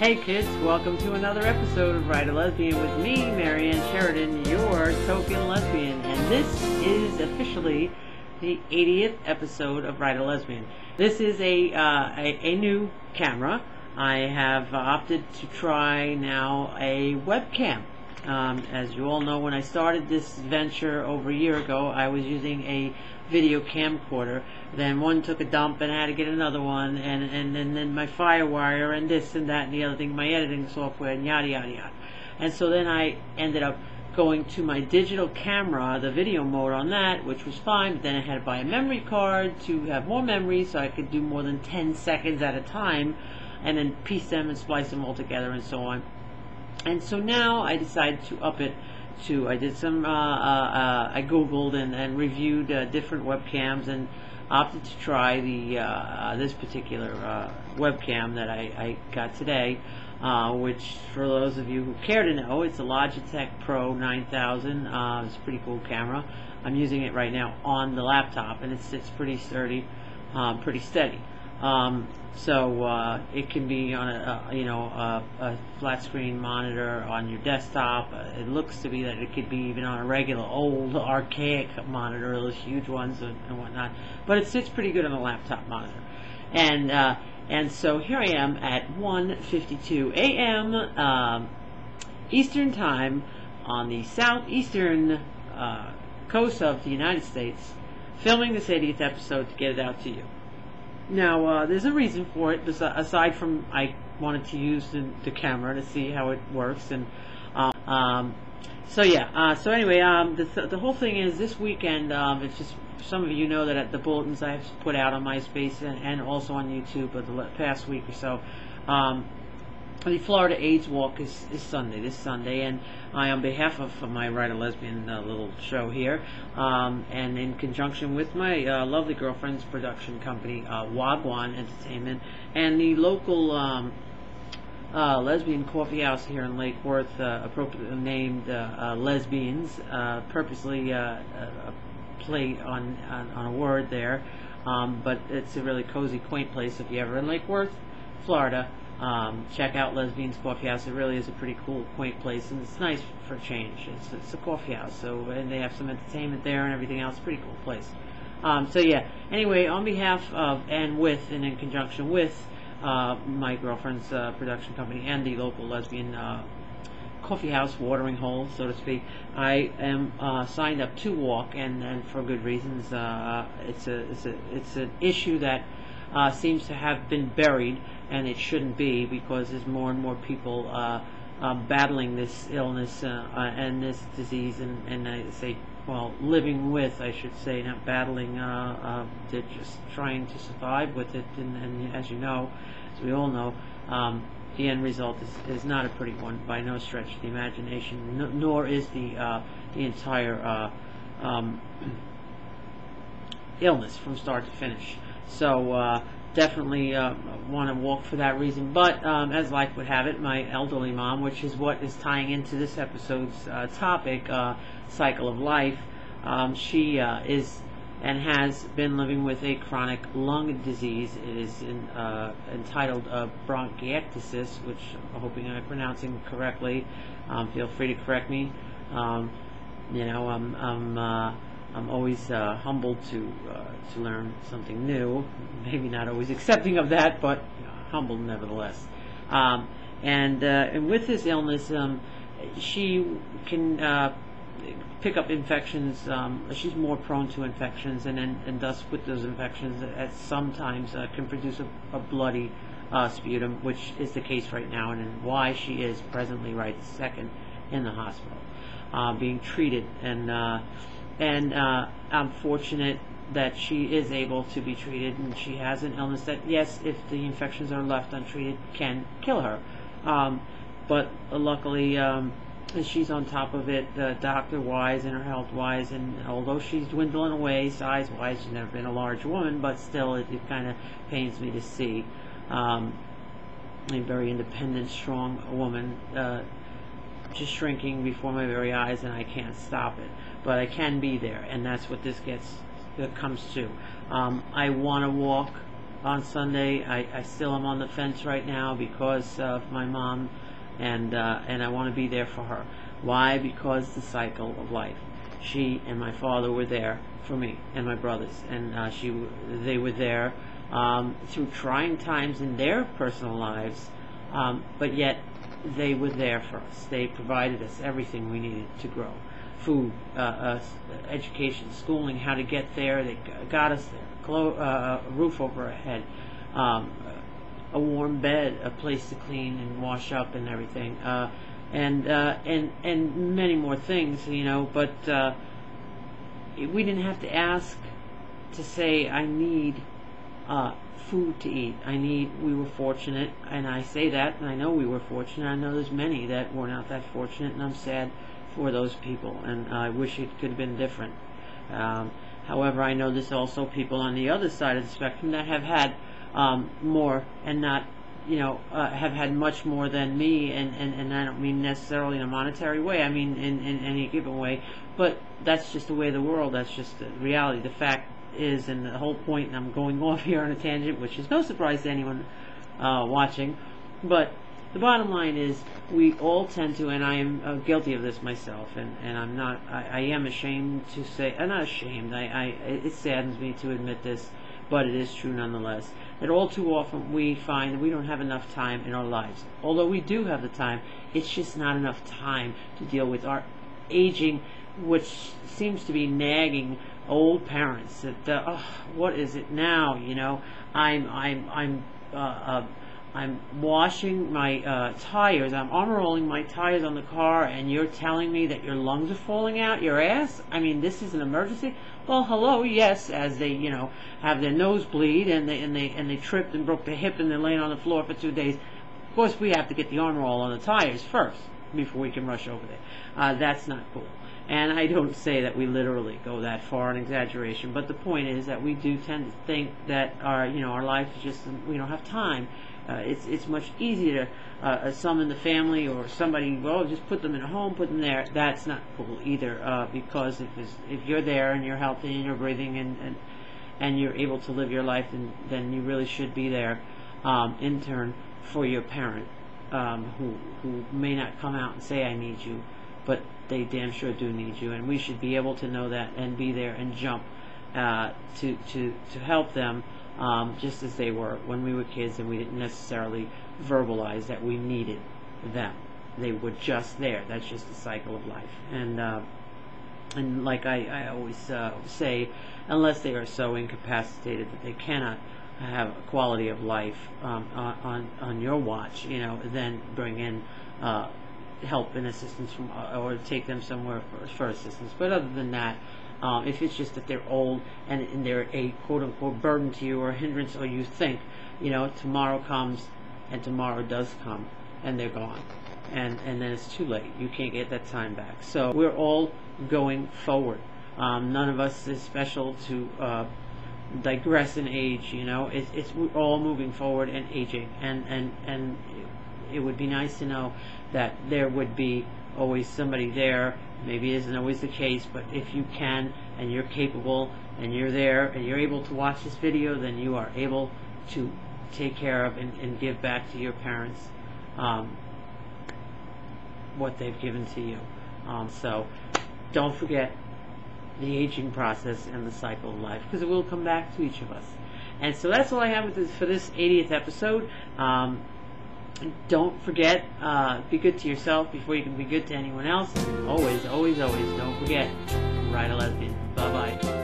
Hey kids, welcome to another episode of Write-A-Lesbian with me, Marianne Sheridan, your token lesbian, and this is officially the 80th episode of Write-A-Lesbian. This is a new camera. I have opted to try now a webcam. As you all know, when I started this venture over a year ago, I was using a video camcorder. Then one took a dump and I had to get another one, and then my FireWire and this and that and the other thing, my editing software and yada yada yada. And so then I ended up going to my digital camera, the video mode on that, which was fine, but then I had to buy a memory card to have more memory so I could do more than 10 seconds at a time, and then piece them and splice them all together and so on. And so now I decided to up it to, I did some, I Googled and reviewed different webcams and opted to try the this particular webcam that I got today, which for those of you who care to know, it's a Logitech Pro 9000. It's a pretty cool camera. I'm using it right now on the laptop, and it sits pretty sturdy, pretty steady. So it can be on a flat screen monitor on your desktop. It looks to be that it could be even on a regular old archaic monitor, those huge ones and whatnot. But it sits pretty good on a laptop monitor. And so here I am at 1:52 a.m. Eastern Time on the southeastern coast of the United States, filming this 80th episode to get it out to you. Now, there's a reason for it, aside from I wanted to use the camera to see how it works. And so yeah, so anyway, the whole thing is this weekend, it's just, some of you know that at the bulletins I have put out on MySpace and also on YouTube for the past week or so, the Florida AIDS Walk is Sunday, this Sunday, and I, on behalf of my Write-A-Lesbian little show here, and in conjunction with my lovely girlfriend's production company, Wagwan Entertainment, and the local lesbian coffee house here in Lake Worth, appropriately named Lesbians, purposely played on a word there, but it's a really cozy, quaint place. If you're ever in Lake Worth, Florida, check out Lesbians Coffee House. It really is a pretty cool, quaint place, and it's nice for a change. It's a coffee house, so, and they have some entertainment there and everything else. Pretty cool place. So yeah. Anyway, on behalf of and in conjunction with my girlfriend's production company and the local lesbian coffee house, watering hole, so to speak, I am signed up to walk, and for good reasons. It's an issue that seems to have been buried, and it shouldn't be, because there's more and more people battling this illness and this disease, and I say, well, living with, I should say, not battling. They're just trying to survive with it, and as you know, as we all know, the end result is not a pretty one by no stretch of the imagination, nor is the entire illness from start to finish. So definitely want to walk for that reason. But as life would have it, my elderly mom, which is what is tying into this episode's topic, cycle of life, she is and has been living with a chronic lung disease. It is entitled bronchiectasis, which I'm hoping I'm pronouncing correctly. Feel free to correct me. You know, I'm always humbled to learn something new. Maybe not always accepting of that, but humbled nevertheless. And with this illness, she can pick up infections. She's more prone to infections, and thus with those infections, sometimes can produce a bloody sputum, which is the case right now, and why she is presently right this second in the hospital, being treated. And I'm fortunate that she is able to be treated, and she has an illness that, yes, if the infections are left untreated, can kill her. But luckily, she's on top of it, doctor-wise and her health-wise, and although she's dwindling away size-wise, she's never been a large woman, but still it kind of pains me to see a very independent, strong woman just shrinking before my very eyes, and I can't stop it. But I can be there, and that's what this comes to. I want to walk on Sunday. I still am on the fence right now because of my mom, and I want to be there for her. Why? Because the cycle of life. She and my father were there for me and my brothers, and they were there through trying times in their personal lives, but yet they were there for us. They provided us everything we needed to grow. Food, education, schooling, how to get there. They got us there. A roof over our head, a warm bed, a place to clean and wash up and everything, and many more things, But we didn't have to ask to say, I need food to eat. We were fortunate, and I say that, and I know we were fortunate. I know there's many that were not that fortunate, and I'm sad for those people, and I wish it could have been different. However, I know there's also people on the other side of the spectrum that have had more, and not, have had much more than me, and I don't mean necessarily in a monetary way. I mean in any given way, but that's just the way of the world. That's just the reality. The fact is, and the whole point, and I'm going off here on a tangent, which is no surprise to anyone watching, but the bottom line is we all tend to, and I am guilty of this myself, and I'm not, I am ashamed to say, I'm not ashamed, it saddens me to admit this, but it is true nonetheless, that all too often we find that we don't have enough time in our lives. Although we do have the time, it's just not enough time to deal with our aging, which seems to be nagging old parents. That what is it now? I'm washing my tires. I'm armor rolling my tires on the car, and you're telling me that your lungs are falling out your ass? I mean, this is an emergency. Well, hello, yes. As they, have their nosebleed and they tripped and broke their hip and they're laying on the floor for 2 days. Of course, we have to get the armor roll on the tires first before we can rush over there. That's not cool. And I don't say that we literally go that far, an exaggeration. But the point is that we do tend to think that our life is just, we don't have time. It's much easier to summon the family or somebody, just put them in a home, put them there. That's not cool either, because if you're there and you're healthy and you're breathing and you're able to live your life, then you really should be there in turn for your parent, who may not come out and say, I need you, but they damn sure do need you, and we should be able to know that and be there and jump to help them. Just as they were when we were kids, and we didn't necessarily verbalize that we needed them. They were just there. That's just the cycle of life. And like I always say, unless they are so incapacitated that they cannot have a quality of life on your watch, then bring in help and assistance from, or take them somewhere for assistance. But other than that, if it's just that they're old and they're a quote-unquote burden to you or a hindrance, or you think, tomorrow comes, and tomorrow does come, and they're gone. And then it's too late. You can't get that time back. So we're all going forward. None of us is special to digress in age, we're all moving forward and aging. And it would be nice to know that there would be always somebody there. Maybe it isn't always the case, but if you can and you're capable and you're there and you're able to watch this video, then you are able to take care of and give back to your parents what they've given to you. So don't forget the aging process and the cycle of life, because it will come back to each of us. And so that's all I have for this 80th episode. Don't forget, be good to yourself before you can be good to anyone else. And always, always, always don't forget, Write-A-Lesbian. Bye-bye.